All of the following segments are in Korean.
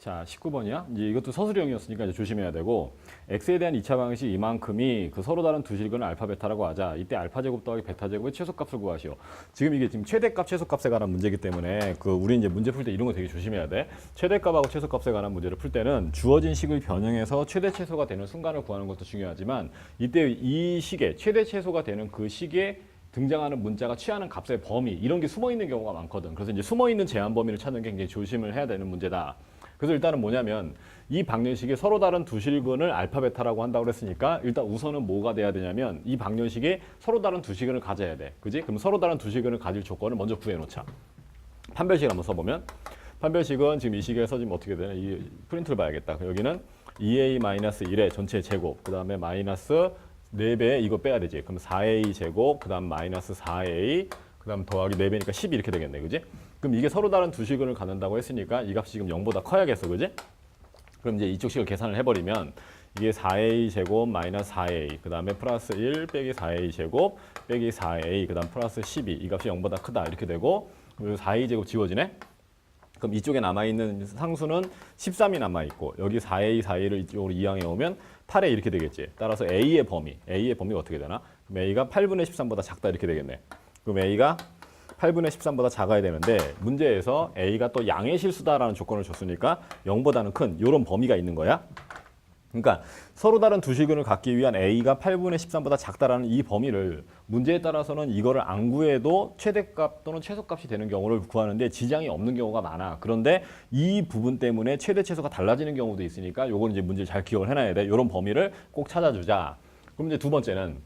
자, 19번이야. 이제 이것도 서술형이었으니까 이제 조심해야 되고, x에 대한 2차 방정식 이만큼이 그 서로 다른 두 실근을 알파 베타라고 하자. 이때 알파 제곱 더하기 베타 제곱의 최소값을 구하시오. 지금 이게 지금 최대값 최소값에 관한 문제이기 때문에 우리 이제 문제 풀 때 이런 거 되게 조심해야 돼. 최대값하고 최소값에 관한 문제를 풀 때는 주어진 식을 변형해서 최대 최소가 되는 순간을 구하는 것도 중요하지만, 이때 이 식에 최대 최소가 되는 그 식에 등장하는 문자가 취하는 값의 범위, 이런 게 숨어 있는 경우가 많거든. 그래서 이제 숨어 있는 제한 범위를 찾는 게 굉장히 조심을 해야 되는 문제다. 그래서 일단은 뭐냐면, 이 방정식이 서로 다른 두 실근을 알파 베타라고 한다고 그랬으니까 일단 우선은 뭐가 돼야 되냐면, 이 방정식이 서로 다른 두 실근을 가져야 돼. 그지? 그럼 서로 다른 두 실근을 가질 조건을 먼저 구해놓자. 판별식을 한번 써보면, 판별식은 지금 이 식에서 지금 어떻게 되나, 이 프린트를 봐야겠다. 여기는 2a-1의 전체 제곱, 그 다음에 마이너스 4배 이거 빼야 되지. 그럼 4a 제곱, 그 다음 마이너스 4a, 그 다음 더하기 4배니까 12 이렇게 되겠네. 그지? 그럼 이게 서로 다른 두 식을 갖는다고 했으니까 이 값이 지금 0보다 커야겠어. 그지? 그럼 이제 이쪽 식을 계산을 해버리면 이게 4a 제곱 마이너스 4a, 그 다음에 플러스 1 빼기 4a 제곱 빼기 4a, 그 다음 플러스 12, 이 값이 0보다 크다 이렇게 되고, 그리고 4a 제곱 지워지네? 그럼 이쪽에 남아있는 상수는 13이 남아있고, 여기 4a, 4a를 이쪽으로 이항해 오면 8에 이렇게 되겠지. 따라서 a의 범위가 어떻게 되나? 그럼 a가 8분의 13보다 작다 이렇게 되겠네. 그럼 a가 8분의 13보다 작아야 되는데, 문제에서 a가 또 양의 실수다라는 조건을 줬으니까 0보다는 큰 이런 범위가 있는 거야. 그러니까 서로 다른 두 실근을 갖기 위한 a가 8분의 13보다 작다라는 이 범위를 문제에 따라서는 이거를 안 구해도 최대값 또는 최소값이 되는 경우를 구하는데 지장이 없는 경우가 많아. 그런데 이 부분 때문에 최대 최소가 달라지는 경우도 있으니까 요건 이제 문제를 잘 기억을 해놔야 돼. 이런 범위를 꼭 찾아주자. 그럼 이제 두 번째는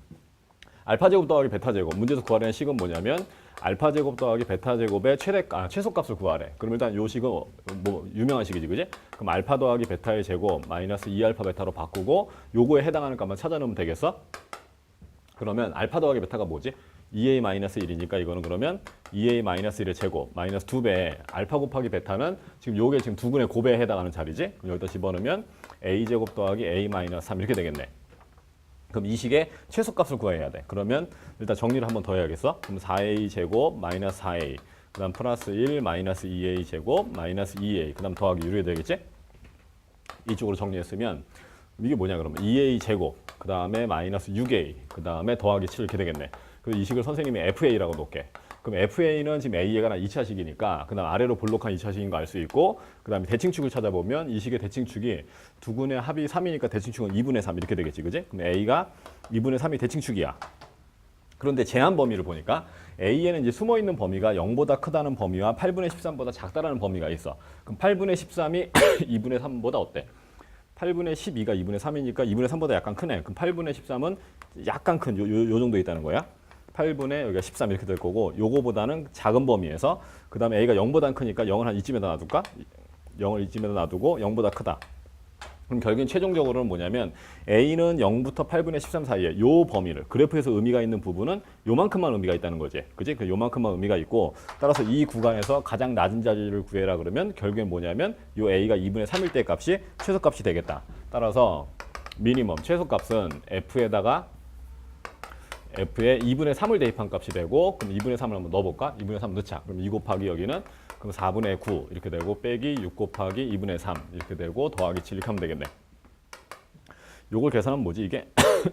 알파 제곱 더하기 베타 제곱. 문제에서 구하려는 식은 뭐냐면, 알파 제곱 더하기 베타 제곱의 최소값을 구하래. 그럼 일단 요 식은 뭐 유명한 식이지, 그지? 그럼 알파 더하기 베타의 제곱 마이너스 2알파 베타로 바꾸고 요거에 해당하는 값만 찾아놓으면 되겠어? 그러면 알파 더하기 베타가 뭐지? 2a 마이너스 1이니까 이거는 그러면 2a 마이너스 1의 제곱 마이너스 2배, 알파 곱하기 베타는 지금 요게 지금 두근의 곱에 해당하는 자리지? 그럼 여기다 집어넣으면 a 제곱 더하기 a 마이너스 3 이렇게 되겠네. 그럼 이 식의 최소값을 구해야 돼. 그러면 일단 정리를 한번 더 해야겠어. 그럼 4a 제곱 마이너스 4a, 그 다음 플러스 1 마이너스 2a 제곱 마이너스 2a, 그 다음 더하기 6이 되겠지? 이쪽으로 정리했으면 이게 뭐냐 그러면 2a 제곱, 그 다음에 마이너스 6a, 그 다음에 더하기 7 이렇게 되겠네. 그리고 이 식을 선생님이 fa라고 놓을게. 그럼 FA는 지금 A에 관한 2차식이니까 그 다음 아래로 볼록한 2차식인 거 알 수 있고, 그 다음에 대칭축을 찾아보면 이 식의 대칭축이 두근의 합이 3이니까 대칭축은 2분의 3 이렇게 되겠지, 그지? 그럼 A가 2분의 3이 대칭축이야. 그런데 제한 범위를 보니까 A에는 이제 숨어 있는 범위가 0보다 크다는 범위와 8분의 13보다 작다라는 범위가 있어. 그럼 8분의 13이 2분의 3보다 어때? 8분의 12가 2분의 3이니까 2분의 3보다 약간 크네. 그럼 8분의 13은 약간 큰 요 정도 있다는 거야. 8분의 여기가 13 이렇게 될 거고, 요거보다는 작은 범위에서 그 다음에 A가 0보다 크니까 0을 한 이쯤에다 놔둘까? 0을 이쯤에다 놔두고 0보다 크다. 그럼 결국엔 최종적으로는 뭐냐면 A는 0부터 8분의 13 사이에 요 범위를, 그래프에서 의미가 있는 부분은 요만큼만 의미가 있다는 거지. 그지? 그 요만큼만 의미가 있고, 따라서 이 구간에서 가장 낮은 자리를 구해라 그러면 결국엔 뭐냐면 요 A가 2분의 3일 때 값이 최소값이 되겠다. 따라서 미니멈 최소값은 F에 2분의 3을 대입한 값이 되고, 그럼 2분의 3을 한번 넣어볼까? 2분의 3 넣자. 그럼 2 곱하기 여기는 그럼 4분의 9 이렇게 되고, 빼기 6 곱하기 2분의 3 이렇게 되고, 더하기 7 이렇게 하면 되겠네. 요걸 계산하면 뭐지? 이게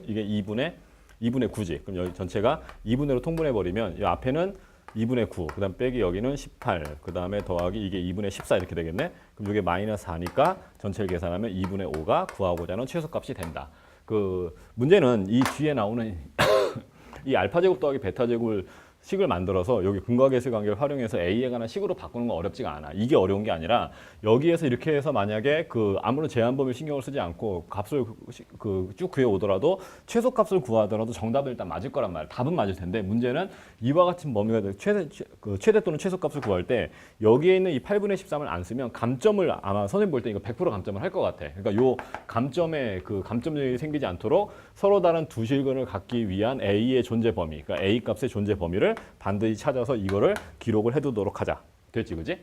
이게 2분의 9지. 그럼 여기 전체가 2분의로 통분해버리면 이 앞에는 2분의 9, 그 다음 빼기 여기는 18, 그 다음에 더하기 이게 2분의 14 이렇게 되겠네. 그럼 이게 마이너스 4니까 전체를 계산하면 2분의 5가 구하고자 하는 최소값이 된다. 그 문제는 이 뒤에 나오는 이 알파 제곱 더하기 베타 제곱을 식을 만들어서 여기 근거계수 관계를 활용해서 A에 관한 식으로 바꾸는 건 어렵지가 않아. 이게 어려운 게 아니라 여기에서 이렇게 해서 만약에 아무런 제한 범위를 신경을 쓰지 않고 값을 쭉 구해 오더라도 최소값을 구하더라도 정답은 일단 맞을 거란 말이야. 답은 맞을 텐데, 문제는 이와 같은 범위가 최대 또는 최소값을 구할 때 여기에 있는 이 8분의 13을 안 쓰면 감점을 아마 선생님 볼 때 이거 100% 감점을 할 것 같아. 그러니까 요 감점에 감점력이 생기지 않도록 서로 다른 두 실근을 갖기 위한 A의 존재 범위, 그러니까 A 값의 존재 범위를 반드시 찾아서 이거를 기록을 해두도록 하자. 됐지, 그지?